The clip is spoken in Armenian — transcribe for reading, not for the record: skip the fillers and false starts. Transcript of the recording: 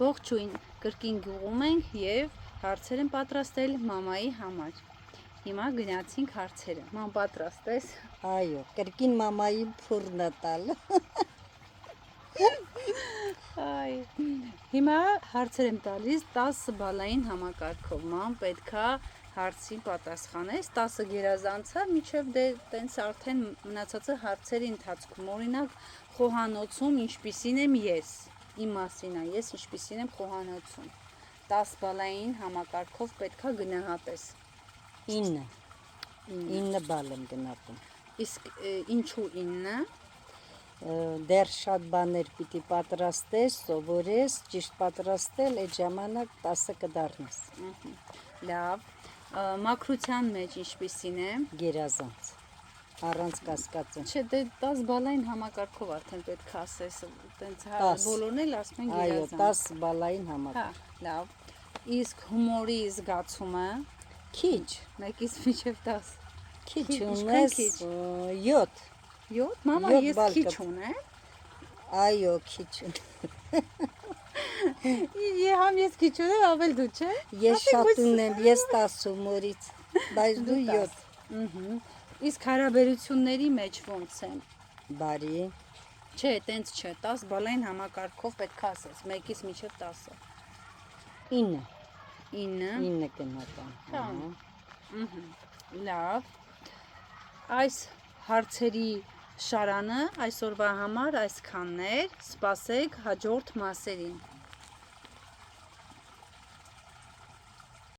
Ողջույն, կրկին գյուղում ենք և հարցեր եմ պատրաստել մամայի համար։ Հիմա գնացինք հարցերը։ Ման պատրաստ ես։ Այո, կրկին մամայի փուրն տալ։ Հիմա հարցեր եմ տալիս 10 բալային համակարգով։ Ման պետքա հարցին պատասխանես, 10 գերազանցա, մինչև դե տենց արդեն մնացածը հարցերի ընթացքում, օրինակ խոհանոցում ինչպիսին եմ ես, իմ մասին է, ես ինչպիսին եմ խոհանոցում, 10 բալային համակարգով պետքա գնահատես։ 9 բալ եմ գնահատում։ Իսկ ինչու 9? Դեռ շատ բաներ պիտի պատրաստես, սովորես, ճիշտ պատրաստել, այդ ժամանակ 10 կդառնաս։ Լավ, մաքրության մեջ ինչպիսին է։ Գերազանց, առանց կասկածը։ Չէ, դե 10 բալային համակարգով արդեն պետք է ասես, տենց բոլորն էլ ասում են Այո, գերազանց։ 10 բալային համակարգ։ Լավ, իսկ հումորի զգացումը։ Քիչ, 1-ից մինչև 10։ քիչ Ինչքան ունես, քիչ։ 7։ 7, մամա, Յոթ ես բալ քիչ կա։ ունեմ։ Այո, քիչ ունեմ։ Համ ես քիչ ունեմ, ավել դու, չէ։ Ես շատ ունեմ, ես 10 հումորից, բայց դու 7։ Իսկ հարաբերությունների մեջ ոնց են։ Բարի։ Չէ, տենց չէ, 10 բալային համակարգով պետք է ասես, 1-ից մինչև 10-ը։ 9։ 9։ 9 կնատան։ Լավ։ Այս հարցերի շարանը այսօրվա համար այսքանն էր, սպասեք հաջորդ մասերին։